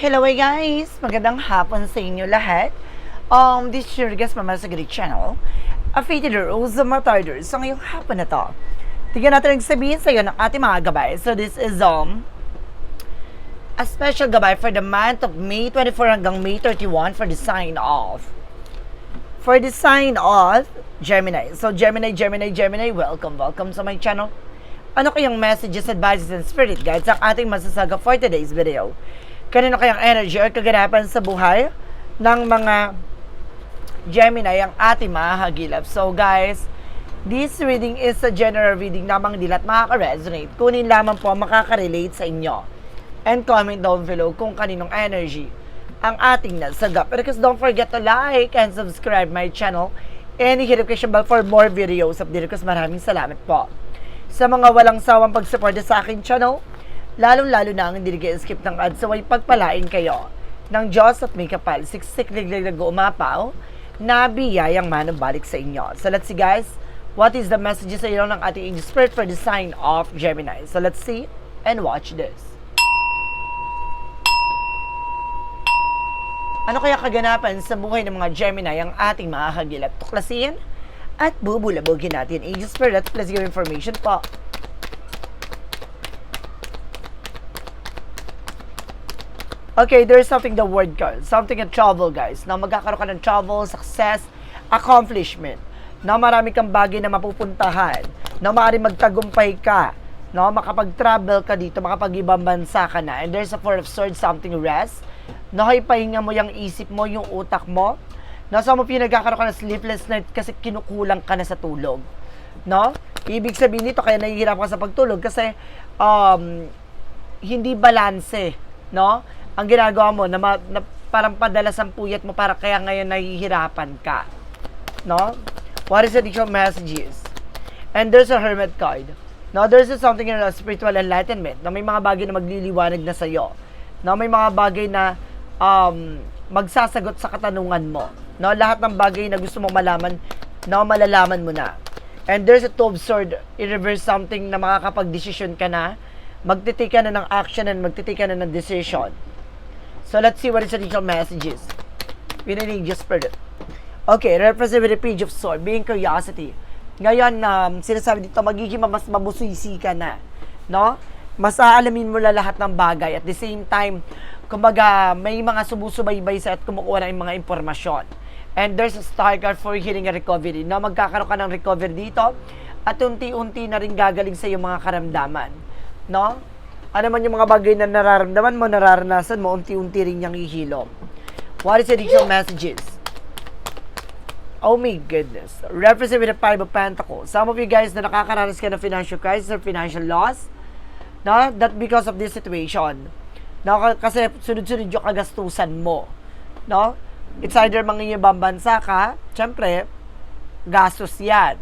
Hello guys! Magandang hapon sa inyo lahat. This is your guest mama sa Greek Channel. A fated Rose of Martyrs. So ngayong hapon na to, tignan natin sabihin sa iyo ng ating mga gabay. So this is a special gabay for the month of May 24 hanggang May 31 for the sign of Gemini. So Gemini, welcome sa my channel. Ano kayang messages, advices, and spirit guides ang ating masasaga for today's video? Kanino kayang energy or kaganapan sa buhay ng mga Gemini ang ating mahahagilap? So guys, this reading is a general reading lamang din at makaka-resonate. Kunin lamang po makaka-relate sa inyo. And comment down below kung kaninong energy ang ating nasagap. Because don't forget to like and subscribe my channel and hit notification bell for more videos update. Because maraming salamat po sa mga walang sawang pagsuporta sa aking channel, lalong-lalo na ang hindi nag-skip ng ads, so ay pagpalain kayo ng Diyos at may kapal, siksik-liglig nag-uumapaw, na biyayang manubalik sa inyo. So let's see guys, what is the message sa inyo ng ating angel spirit for the sign of Gemini? So let's see and watch this. Ano kaya kaganapan sa buhay ng mga Gemini ang ating makakagilap? Tuklasin at bubulabugin natin. Angel Spirit, let's give information po. Okay, there's something the word card. Something in travel, guys. Na magkakaroon ka ng travel, success, accomplishment. Na marami kang bagay na mapupuntahan. Na maaaring magtagumpay ka. No, makapag-travel ka dito, makapag-ibang bansa ka na. And there's a Four of Swords, something rest. Pahinga mo yung isip mo, yung utak mo. Nasa mo pinagkakaroon ka ng sleepless night kasi kinukulang ka na sa tulog. No? Ibig sabihin nito, kaya nahihirap ka sa pagtulog kasi hindi balanse. No? Ang ginagawa mo, na parang padalas ang puyat mo para kaya ngayon nahihirapan ka. No? What is the additional messages? And there's a Hermit card. No? There's something in a spiritual enlightenment na may mga bagay na magliliwanag na sa'yo. No? May mga bagay na magsasagot sa katanungan mo. No, lahat ng bagay na gusto mong malaman, no, malalaman mo na. And there's a Two of Swords, i-reverse something na makakapag-decision ka na, magtitake ka na ng action and magtitake ka na ng decision. So let's see what is the additional messages. Winning just spirit. Okay, represent with the Page of Swords, being curiosity. Ngayon, sinasabi dito, magiging mas mabusisi ka na. No? Mas aalamin mo na lahat ng bagay. At the same time, kumbaga, may mga sumusubaybay sa at kumukuha ng mga impormasyon. And there's a star card for healing and recovery. Na magkakaroon ka ng recovery dito at unti-unti na rin gagaling sa iyong mga karamdaman. No? Ano man yung mga bagay na nararamdaman mo, nararanasan mo, unti-unti rin niyang ihilom. What is the additional messages? Oh my goodness. Represent with the Five of Pentacles. Some of you guys na nakakaranas ka ng financial crisis or financial loss, no? That because of this situation. No? Kasi sunod-sunod yung kagastusan mo. No? It's either mangingibang bansa ka, syempre, gastos yan.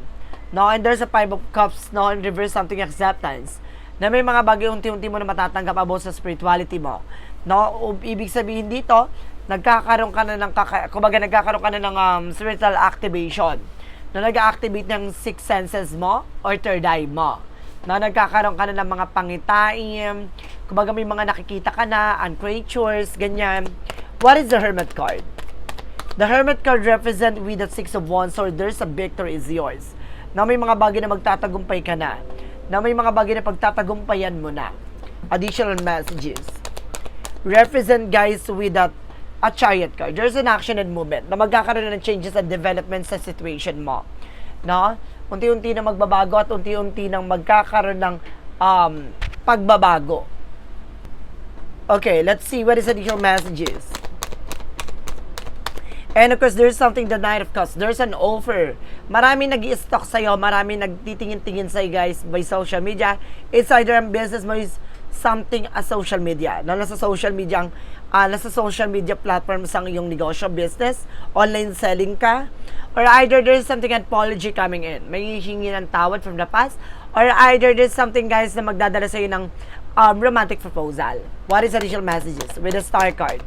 No? And there's a Five of Cups, no? And reverse something acceptance. Na may mga bagay unti-unti mo na matatanggap about sa spirituality mo. No? Ibig sabihin dito, nagkakaroon ka na ng spiritual activation. Na nag-activate ng six senses mo or third eye mo. Na nagkakaroon ka na ng mga pangitain, kumbaga may mga nakikita ka na, creatures, ganyan. What is the Hermit card? The Hermit card represent with the Six of Wands, or there's a victory is yours. Na may mga bagay na magtatagumpay ka na. Na may mga bagay na pagtatagumpayan mo na. Additional messages. Represent guys with a Chariot card. There's an action and movement na magkakaroon ng changes and development sa situation mo. No? Unti-unti na magbabago at unti-unti nang magkakaroon ng pagbabago. Okay, let's see what is additional messages. And of course, there's something, the Knight of Cups. There's an offer. Marami nag-i-stock sa'yo. Marami nagtitingin-tingin sa'yo guys by social media. It's either ang business mo is something as social media. No, nasa social media platforms ang iyong negosyo, business, online selling ka. Or either there's something apology coming in. May hihingi ng tawad from the past. Or either there's something guys na magdadala sa'yo ng romantic proposal. What is additional messages? With the Star card.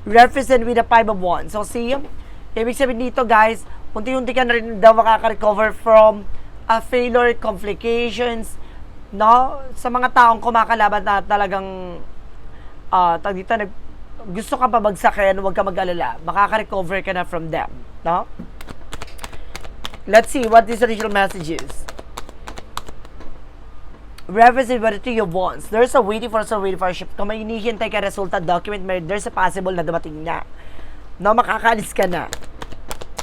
Represent with the Five of Wands. So see, ibig sabihin dito guys, unti-unti ka na rin daw makaka-recover from failure, complications, no? Sa mga taong kumakalaban na talagang dito, gusto ka pabagsakin, huwag ka mag-alala. Makaka-recover ka na from them. No? Let's see what these additional messages. Represent what the Three of Wands. There's a waiting for a ship. Kung may hinihintay ka resulta document, there's a possible na dumating na. No, makakaalis ka na.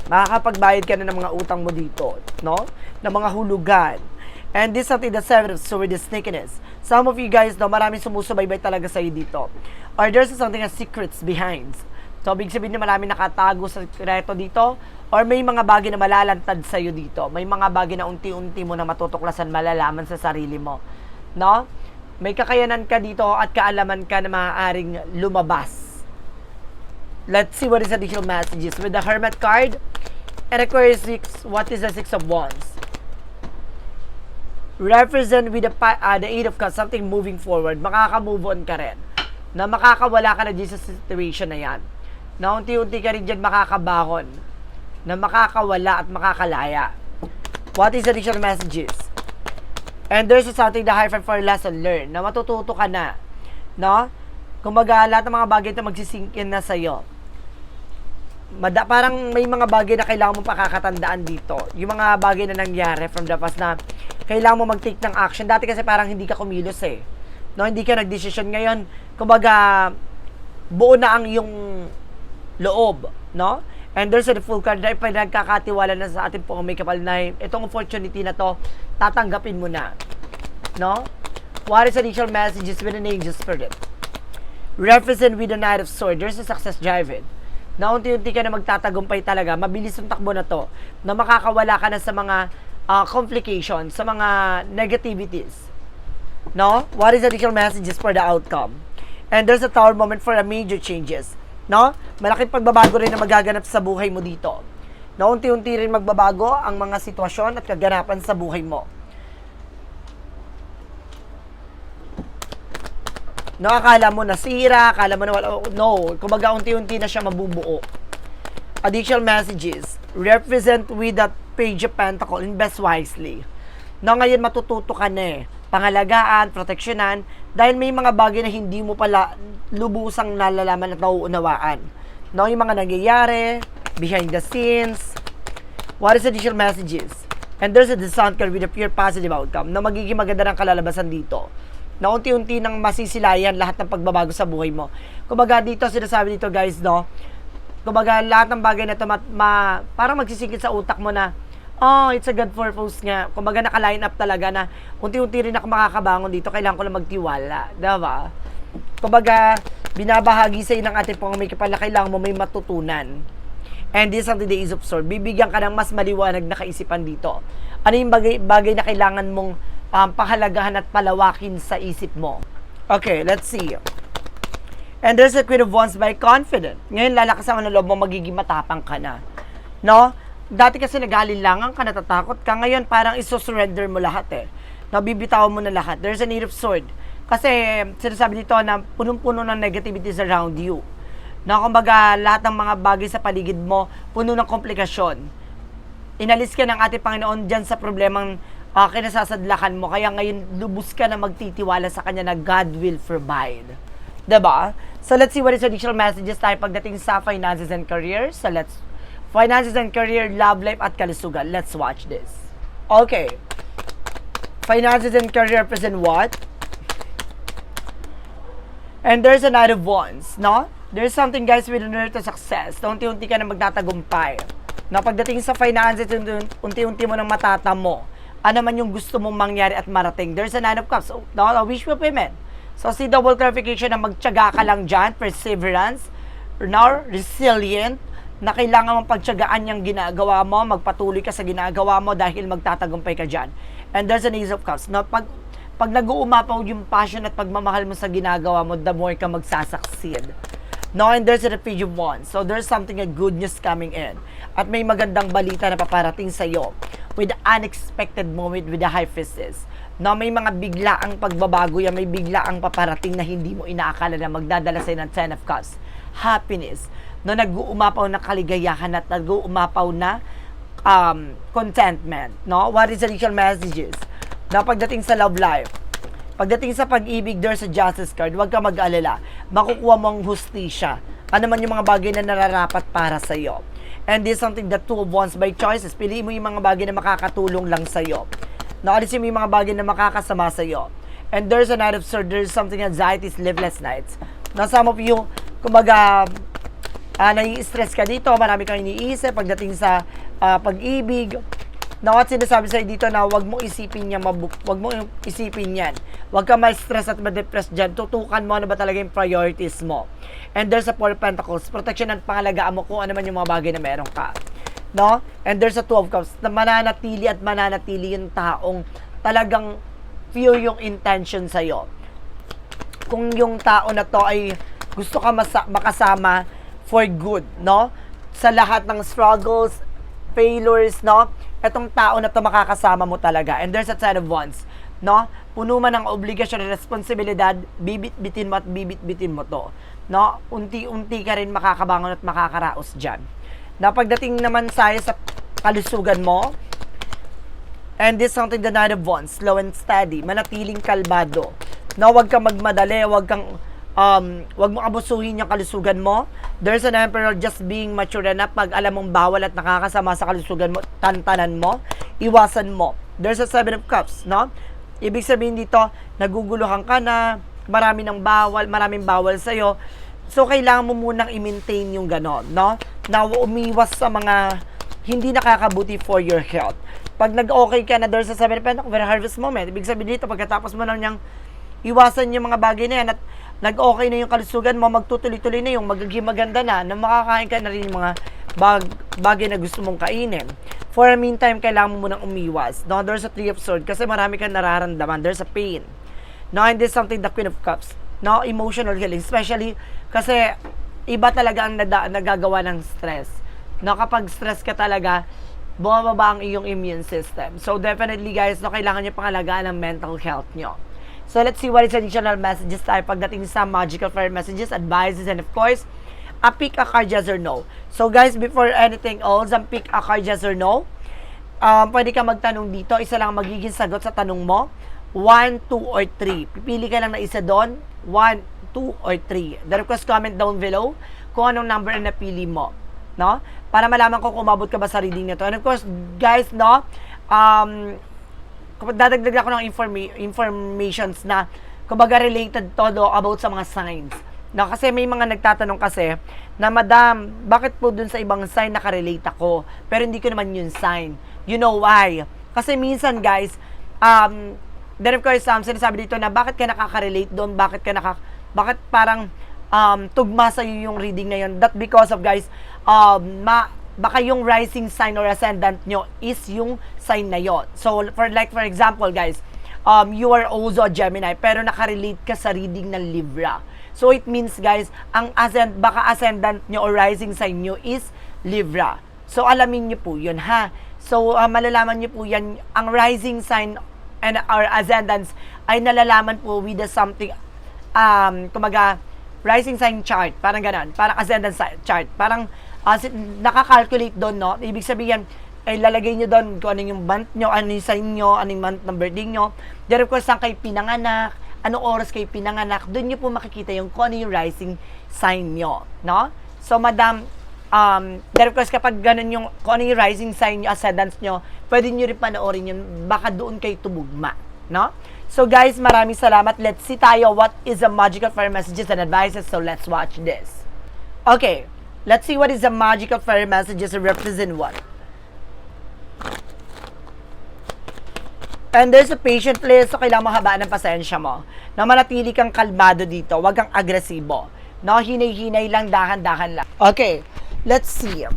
Makakapagbayad ka na ng mga utang mo dito. No? Ng mga hulugan. And this is something that's seven of swords, the sneakiness. Some of you guys, no, maraming sumusubaybay talaga sa'yo dito. Or there's something as secrets behind. So, big sabihin na maraming nakatago sa sekreto dito. Or may mga bagay na malalantad sa'yo dito. May mga bagay na unti-unti mo na matutuklasan, malalaman sa sarili mo. No? May kakayanan ka dito at kaalaman ka na maaaring lumabas. Let's see what is additional messages. With the Hermit card and Aquarius 6, what is the Six of Wands? Represent with the Eight of Cups, something moving forward. Makaka-move on ka rin. Na makakawala ka na dyan sa situation na yan. Na unti-unti ka rin dyan makakabahon. Na makakawala at makakalaya. What is additional messages? And there's something the high for lesson learned. Na matututo ka na. No? Kumbaga, lahat ng mga bagay na magsisinkin na sa'yo. Parang may mga bagay na kailangan mo pakakatandaan dito. Yung mga bagay na nangyari from the past na kailangan mo mag-take ng action. Dati kasi parang hindi ka kumilos eh. No, hindi ka nag-decision ngayon. Kumbaga, buo na ang iyong loob. No? And there's a full card na nagkakatiwala na sa ating pong may kapal na itong opportunity na to, tatanggapin mo na. No? What is additional messages with an angel spirit? Represent with the Knight of Swords. There's a success driving. Na unti-unti ka na magtatagumpay talaga. Mabilis yung takbo na to. Na makakawala ka na sa mga complications, sa mga negativities. No? What is additional messages for the outcome? And there's a tower moment for a major changes. No? Malaking pagbabago rin na magaganap sa buhay mo dito. No? Unti-unti rin magbabago ang mga sitwasyon at kaganapan sa buhay mo. No, akala mo nasira, akala mo na wala. No, kumbaga unti-unti na siya mabubuo. Additional messages. Represent with that Page of Pentacles. Invest wisely. No, ngayon matututo ka na eh. Pangalagaan, proteksyonan, dahil may mga bagay na hindi mo pala lubusang nalalaman at nauunawaan. No, yung mga nangyayari, behind the scenes. What is additional messages? And there's a discount card with a pure positive outcome na magiging maganda ng kalalabasan dito. Na unti-unti nang masisilayan lahat ng pagbabago sa buhay mo. Kumbaga dito, sinasabi dito guys, no? Kumbaga lahat ng bagay na ito, parang magsisikit sa utak mo na, oh, it's a good purpose nga. Kumbaga naka-line up talaga na unti-unti rin ako makakabangon dito, kailangan ko lang magtiwala. Diba? Kumbaga, binabahagi sa'yo ng ating pong may kapal na kailangan mo may matutunan. And this is the Ace of Swords. Bibigyan ka ng mas maliwanag na kaisipan dito. Ano yung bagay na kailangan mong pahalagahan at palawakin sa isip mo. Okay, let's see. And there's a Queen of Wands by confident. Ngayon, lalakas ang loob mo, magiging matapang ka na. No? Dati kasi nag-alinlangan ka, natatakot ka. Ngayon, parang isosurrender mo lahat eh. No, bibitawan mo na lahat. There's a Eight of Swords. Kasi, sinasabi dito na punong-puno ng negativities around you. No, kumbaga, lahat ng mga bagay sa paligid mo, puno ng komplikasyon. Inalis ka ng ating Panginoon dyan sa problemang kinasasadlakan mo, kaya ngayon lubos ka na magtitiwala sa Kanya na God will provide. Diba? So let's see what is additional messages tayo pagdating sa finances and career. So let's, finances and career, love life at kalusugan. Let's watch this. Okay. Finances and career represent what? And there's a Knight of Wands, no? There's something guys with an to success. Unti-unti ka na magtatagumpay. No, pagdating sa finances, unti-unti mo nang matatamo. Ano man yung gusto mong mangyari at marating. There's a Nine of Cups. So, no, wish fulfillment. So, see double clarification na magtiyaga ka lang dyan. Perseverance. No, resilient. Na kailangan mong pagtiyagaan yung ginagawa mo. Magpatuloy ka sa ginagawa mo dahil magtatagumpay ka dyan. And there's an Ace of Cups. No, pag nag-uumapaw yung passion at pagmamahal mo sa ginagawa mo, the more ka magsasucceed. No, and there's a Page of Wands. So, there's something, a good news coming in. At may magandang balita na paparating sa'yo with unexpected moment with the High Priestess. No, may mga biglaang pagbabago yan, may biglaang paparating na hindi mo inaakala na magdadala sa'yo ng Ten of Cups. Happiness. No, nag-uumapaw na kaligayahan at nag-uumapaw na contentment. No, what is additional messages? Na pagdating sa love life, Pagdating sa pag-ibig, there's a justice card. Huwag ka mag-alala. Makukuha mo ang hustisya. Ano man yung mga bagay na nararapat para sa'yo. And this is something that two of wands by choices. Piliin mo yung mga bagay na makakatulong lang sa'yo. Naalisin mo yung mga bagay na makakasama sa'yo. And there's a Knight of Swords. There's something anxiety, sleepless nights. Now, some of you, kumbaga, nai-stress ka dito, marami kang iniisip pagdating sa pag-ibig. Now, at sinasabi sa'yo dito na wag mo isipin yan, wag mo isipin yan. Wag ka ma-stress at ma-depress dyan. Tutukan mo ano ba talaga yung priorities mo. And there's a Four of Pentacles. Protection at pangalagaan mo kung ano man yung mga bagay na meron ka. No? And there's a Two of Cups na mananatili at mananatili yung taong talagang pure yung intention sa'yo. Kung yung tao na to ay gusto ka makasama for good, no? Sa lahat ng struggles, failures, no? Etong tao na to makakasama mo talaga. And there's a Ten of Wands, no? Puno man ng obligasyon at responsibilidad, bibit-bitin mo at bibit-bitin mo to, no? Unti-unti ka rin makakabangon at makakaraos dyan. Na pagdating naman sa'yo sa kalusugan mo, and this something the Nine of Wands, slow and steady, manatiling kalmado. No, wag kang magmadali, wag mo abusuhin yung kalusugan mo. There's an Emperor, just being mature enough. Pag alam mong bawal at nakakasama sa kalusugan mo, tantanan mo, iwasan mo. There's a Seven of Cups, no? Ibig sabihin dito, naguguluhan ka na, maraming bawal sa'yo. So, kailangan mo munang i-maintain yung ganon, no? Na umiwas sa mga hindi nakakabuti for your health. Pag nag-okay ka na, there's a Seven of Pentacles, very harvest moment. Ibig sabihin dito, pagkatapos mo nang niyang iwasan yung mga bagay na yan at nag-okay na yung kalusugan mo, magtutuloy-tuloy na yung magiging maganda na makakain ka na rin yung mga bagay na gusto mong kainin. For a meantime, kailangan mo munang umiwas. No, there's a Three of Swords kasi marami kang nararamdaman. There's a pain. No, and this is something the Queen of Cups. No, emotional healing. Especially kasi iba talaga ang nagagawa ng stress. No, kapag stress ka talaga, bumababa ang iyong immune system. So definitely guys, no, kailangan nyo pangalagaan ang mental health nyo. So let's see what is additional messages tayo pagdating sa magical fire messages, advices, and of course, pick a card yes or no. So guys, before anything else, pick a card yes or no. Pwede ka magtanong dito, isa lang magiging sagot sa tanong mo. 1, 2, or 3. Pipili ka lang na isa doon. 1, 2, or 3. The request comment down below kung anong number na napili mo. No? Para malaman ko kung umabot ka ba sa reading nito. And of course, guys, no, dadagdag ako ng informations na kumbaga related todo about sa mga signs. No, kasi may mga nagtatanong kasi na, Madam, bakit po dun sa ibang sign nakarelate ako pero hindi ko naman yun sign? You know why? Kasi minsan guys, then of course, sinasabi dito na bakit ka nakaka-relate doon, bakit bakit parang tugma sa yung reading na yun. That because of guys, baka yung rising sign or ascendant nyo is yung sign na yon. So, for example, guys, you are also a Gemini, pero nakarelate ka sa reading ng Libra. So, it means, guys, baka ascendant nyo or rising sign nyo is Libra. So, alamin nyo po yun, ha? So, malalaman nyo po yan, ang rising sign and our ascendants ay nalalaman po with the something, kumaga, rising sign chart, parang ganon, parang ascendant chart, parang, nakakalculate doon, no? Ibig sabihin, ay lalagay nyo doon kung ano yung month nyo, ano yung sign nyo, ano yung month ng birthday nyo. Then of course, saan kayo pinanganak, anong oras kayo pinanganak, doon nyo po makikita yung kung ano yung rising sign nyo, no? So, Madam, then of course, kapag ganun yung, kung ano yung rising sign nyo, ascendants nyo, pwede nyo rin panoorin yun, baka doon kayo tumugma, no? So, guys, maraming salamat. Let's see tayo what is the magical fire messages and advices. So, let's watch this. Okay. Let's see what is the magical fairy messages to represent what. And there's a patient list, so kailangan mahabaan ng pasensya mo. Na manatili kang kalmado dito, wag kang agresibo. No, hinay-hinay lang, dahan-dahan lang. Okay, let's see.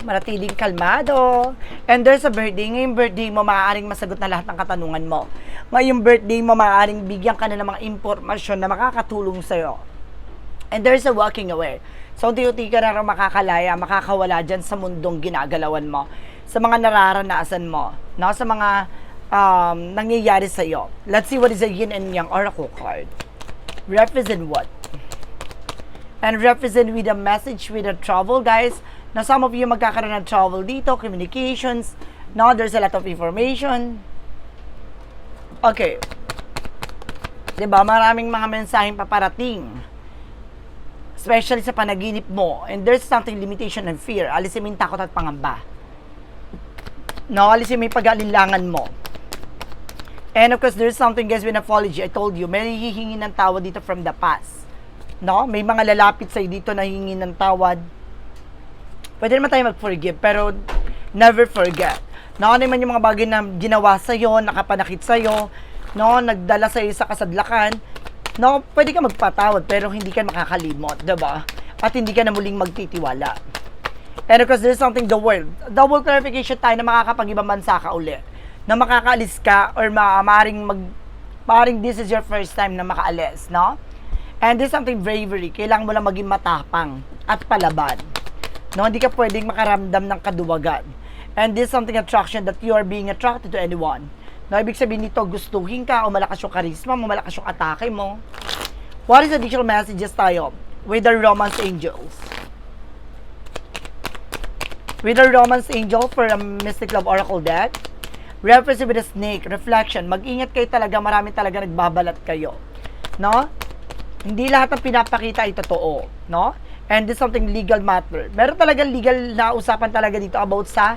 Manatiling kalmado. And there's a birthday. Ngayong birthday mo, maaaring masagot na lahat ng katanungan mo. Ngayong birthday mo, maaaring bigyan ka na ng mga impormasyon na makakatulong sa'yo. And there's a walking away. So, unti-unti ka na rin makakalaya, makakawala dyan sa mundong ginagalawan mo, sa mga nararanasan mo, no? Sa mga nangyayari sa iyo. Let's see what is a yin and yang oracle card. Represent what? And represent with a message with a travel, guys. Na some of you magkakaroon ng travel dito, communications, no? There's a lot of information. Okay. Diba? Maraming mga mensaheng paparating. Especially sa panaginip mo. And there's something limitation and fear. Alisin mo yung takot at pangamba. No? Alisin mo yung pag-alinlangan mo. And of course, there's something, guys, with apology. I told you, may hihingi ng tawad dito from the past. No? May mga lalapit sa'yo dito na hihingi ng tawad. Pwede naman tayo mag-forgive, pero never forget. No? Ano naman yung mga bagay na ginawa sa'yo, nakapanakit sa'yo, no? Nagdala sa'yo sa kasadlakan. No? Pwede ka magpatawad, pero hindi ka makakalimot, diba? At hindi ka na muling magtitiwala. And of course, there's something, the world clarification tayo na makakapag-ibang bansa ka uli. Na makakaalis ka or maaaring this is your first time na makaalis, no? And there's something bravery. Kailangan mo lang maging matapang at palaban. No, hindi ka pwedeng makaramdam ng kaduwagan. And there's something attraction that you are being attracted to anyone. No, ibig sabihin nito, gustuhin ka o malakas yung charisma mo, malakas yung atake mo. What is the additional messages tayo? With the romance angels. With the romance angel for a Mystic Love Oracle deck. Reference with a snake, reflection. Mag-ingat kayo talaga, marami talaga nagbabalat kayo. No? Hindi lahat ng pinapakita ay totoo. No? And this something legal matter. Meron talagang legal na usapan talaga dito about sa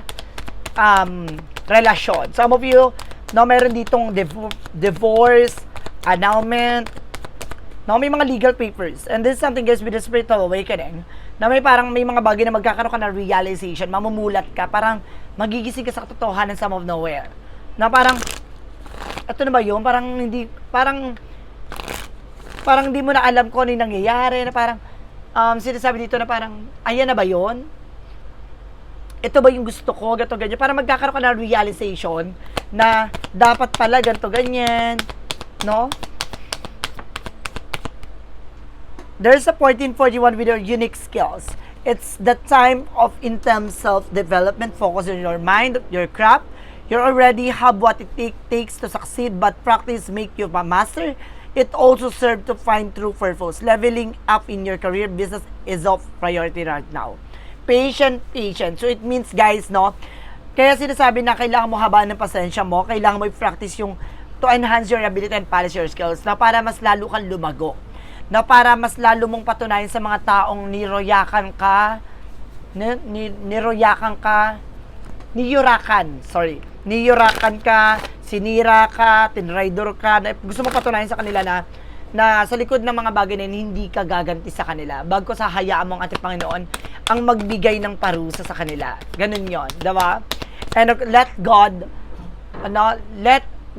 relasyon. Some of you, no, meron ditong divorce, annulment, no, may mga legal papers. And this is something, guys, with the spiritual awakening, na may parang may mga bagay na magkakaroon ka ng realization, mamumulat ka, parang magigising ka sa katotohanan some of nowhere. Na parang, ito na ba yun? Parang hindi mo na alam kung ano yung nangyayari, na parang, sinasabi dito na parang, ayan na ba yun? Ito ba yung gusto ko, gato, ganyan? Parang magkakaroon ka ng realization na dapat pala ganito, ganyan, no? There's a 1441 with your unique skills. It's the time of intense self-development. Focus on your mind, your craft. You already have what it takes to succeed, but practice make you a master. It also serves to find true purpose. Leveling up in your career, business is of priority right now. Patient. So it means, guys, no? Kaya sinasabi na kailangan mo habaan ng pasensya mo, kailangan mo i-practice yung to enhance your ability and polish your skills na para mas lalo kang lumago. Na para mas lalo mong patunayan sa mga taong niyurakan ka, sinira ka, tinraidor ka, gusto mo patunayan sa kanila na sa likod ng mga bagay na hindi ka gaganti sa kanila. Bago sa hayaan mo ang ating Panginoon ang magbigay ng parusa sa kanila. Ganun yon, diba? And let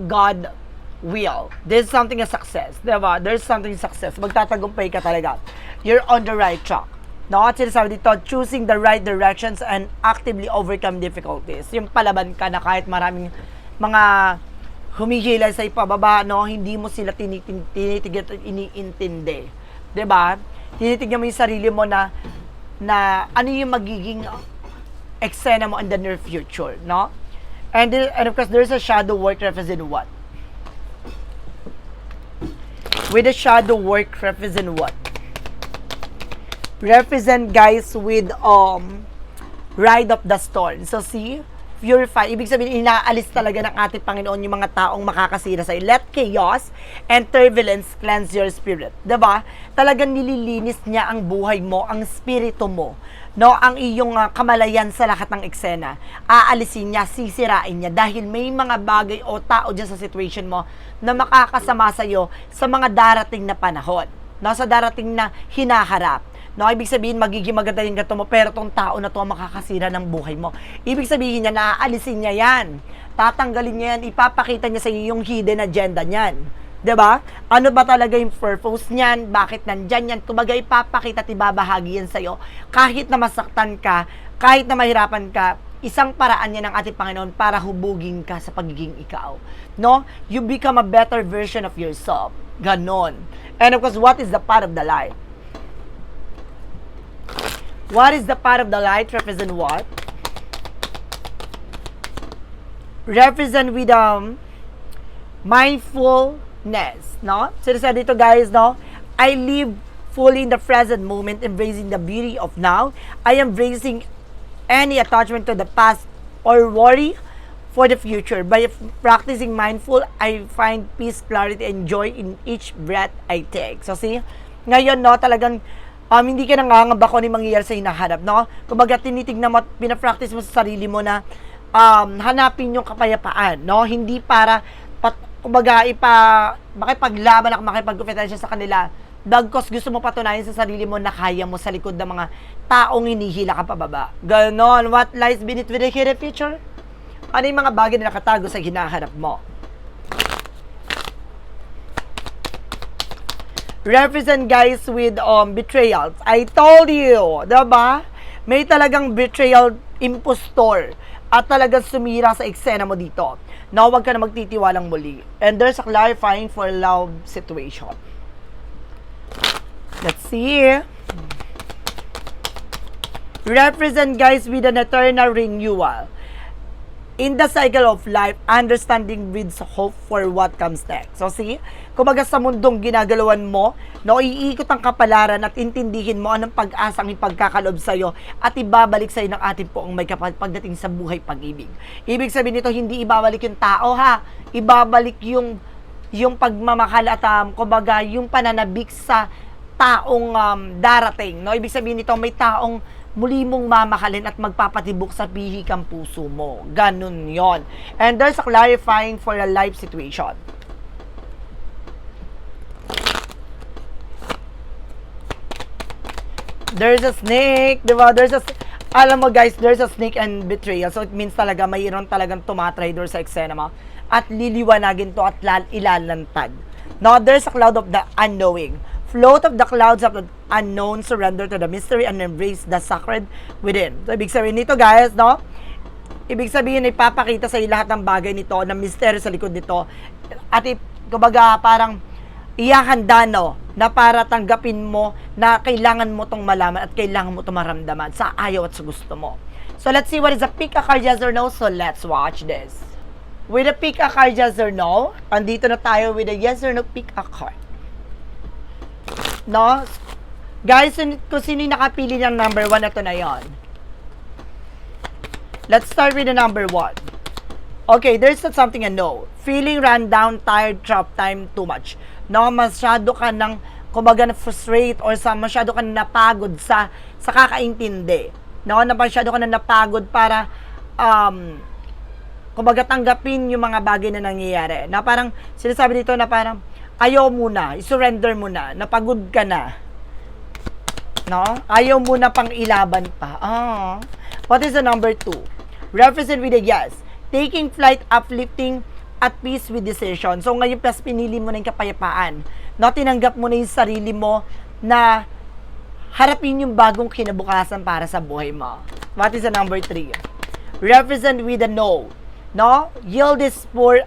God will. There's something a success, diba? There's something success. Magtatagumpay ka talaga. You're on the right track. No, at sinasabi dito, choosing the right directions and actively overcome difficulties. Yung palaban ka na kahit maraming mga humihila sa ipababa, no, hindi mo sila tinitigyan at iniintindi. Diba? Tinitignan mo yung sarili mo na ano yung magiging eksena mo in the near future, no? And of course, there's a shadow work represent what? With the shadow work represent what? Represent, guys, with ride of the storm. So see, purify. Ibig sabihin, inaalis talaga ng ating Panginoon yung mga taong makakasira sa'yo. Let chaos and turbulence cleanse your spirit. Diba? Talagang nililinis niya ang buhay mo, ang spirito mo. No, ang iyong kamalayan sa lahat ng eksena. Aalisin niya, sisirain niya dahil may mga bagay o tao dyan sa situation mo na makakasama sa'yo sa mga darating na panahon. No, sa darating na hinaharap. No, ibig sabihin, magiging maganda yung gato mo, pero tong tao na to makakasira ng buhay mo. Ibig sabihin niya, naaalisin niya yan. Tatanggalin niya yan, ipapakita niya sa iyo yung hidden agenda niyan. 'Di ba? Ano ba talaga yung purpose niyan? Bakit nandyan yan? Kumbaga, ipapakita at ibabahagi yan sa iyo. Kahit na masaktan ka, kahit na mahirapan ka, isang paraan yan ng ating Panginoon para hubugin ka sa pagiging ikaw. No? You become a better version of yourself. Ganon. And of course, what is the path of the light? What is the path of the light? Represent what? Represent with mindfulness, no? So said dito, guys, no? I live fully in the present moment, embracing the beauty of now. I am embracing any attachment to the past or worry for the future. By practicing mindful, I find peace, clarity, and joy in each breath I take. So see, ngayon, no, talagang hindi ka nangangamba kung ano yung mangyayari sa hinahanap, no? Kumbaga, tinitignan mo at pinapractice mo sa sarili mo na hanapin yung kapayapaan, no? Hindi para, kumbaga, makipaglaban at makipag-competensya sa kanila. Dagkos gusto mo patunayan sa sarili mo na kaya mo sa likod ng mga taong hinihila ka pababa. Ganon. What lies beneath with the hidden future? Ano yung mga bagay na nakatago sa hinahanap mo? Represent, guys, with betrayals. I told you, diba? May talagang betrayal impostor at talagang sumira sa eksena mo dito. Na huwag ka na magtitiwalang muli. And there's a clarifying for love situation. Let's see. Represent, guys, with an eternal renewal. In the cycle of life, understanding breeds hope for what comes next. So see, kumbaga sa mundong ginagalawan mo, no, iikot ang kapalaran at intindihin mo anong pag-asang ipagkakaloob sa'yo at ibabalik sa'yo ng ating poong may kapal pagdating sa buhay pag-ibig. Ibig sabihin nito, hindi ibabalik yung tao, ha? Ibabalik yung pagmamahal at kumbaga yung pananabik sa taong darating. No? Ibig sabihin nito, may taong muli mong mamahalin at magpapatibok sa pihikang puso mo. Ganun yon. And there's a clarifying for a life situation. There's a snake, diba? Alam mo, guys, there's a snake and betrayal. So it means talaga mayroon talagang tumatry doon sa eksena mo. At liliwanagin to at ilalantad. Now, there's a cloud of the unknowing. Float of the clouds of the unknown, surrender to the mystery and embrace the sacred within. So, ibig sabihin nito, guys, no? Ibig sabihin, ipapakita sa lahat ng bagay nito, na misteryo sa likod nito. At, kumbaga, parang ihahanda, no? Na para tanggapin mo na kailangan mo tong malaman at kailangan mo tong maramdaman sa ayaw at sa gusto mo. So, let's see what is a pick a card, yes or no. So, let's watch this. With a pick a card, yes or no, andito na tayo with a yes or no pick a card. No? Guys, kung sino yung nakapili ng number 1, ito na yon. Let's start with the number 1. Okay, there's something I know. Feeling run down, tired, trapped, time too much. No, masyado ka ng, kumbaga, na-frustrate or masyado ka na napagod sa kakaintindi. No, masyado ka na napagod para, kumbaga, tanggapin yung mga bagay na nangyayari. Na parang, sinasabi dito na parang, ayaw muna, i-surrender mo na, napagod ka na. No? Ayaw mo na pang ilaban pa. What is the number 2? Represent with a yes. Taking flight, uplifting, at peace with decision. So ngayon plus pinili mo na yung kapayapaan. No? Tinanggap mo na yung sarili mo na harapin yung bagong kinabukasan para sa buhay mo. What is the number 3? Represent with a no. No? Yield is for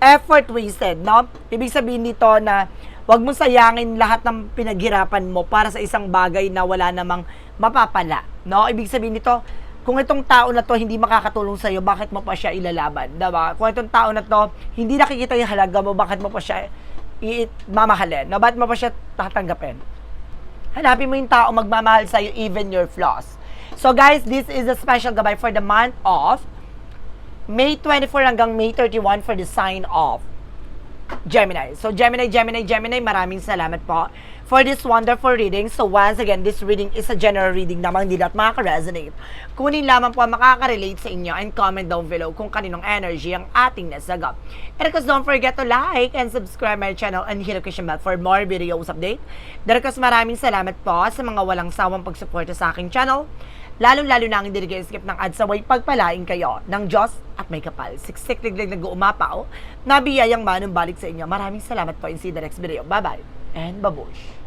effort wasted, no? Ibig sabihin nito na wag mo sayangin lahat ng pinaghirapan mo para sa isang bagay na wala namang mapapala, no? Ibig sabihin nito, kung itong tao na to hindi makakatulong sa iyo, bakit mo pa siya ilalaban, diba? Kung itong tao na to hindi nakikita yung halaga mo, bakit mo pa siya mamahalin? No? Bakit mo pa siya tatanggapin? Hanapin mo yung tao magmamahal sa iyo, even your flaws. So guys, this is a special gabay for the month of May 24 hanggang May 31 for the sign of Gemini. So, Gemini, maraming salamat po for this wonderful reading. So, once again, this reading is a general reading naman, hindi lahat makaka-resonate. Kunin lamang po makaka-relate sa inyo and comment down below kung kaninong energy ang ating nasagap. And of course, don't forget to like and subscribe my channel and hit the notification bell for more videos update. And of course, maraming salamat po sa mga walang sawang pagsuporta sa aking channel. Lalong-lalo na ang hindi nag-skip ng ads, saway pagpalain kayo ng Diyos at may kapal. Siksik liglig nag-uumapaw, nabiyayang manumbalik sa inyo. Maraming salamat po and see you in the next video. Bye-bye and babush!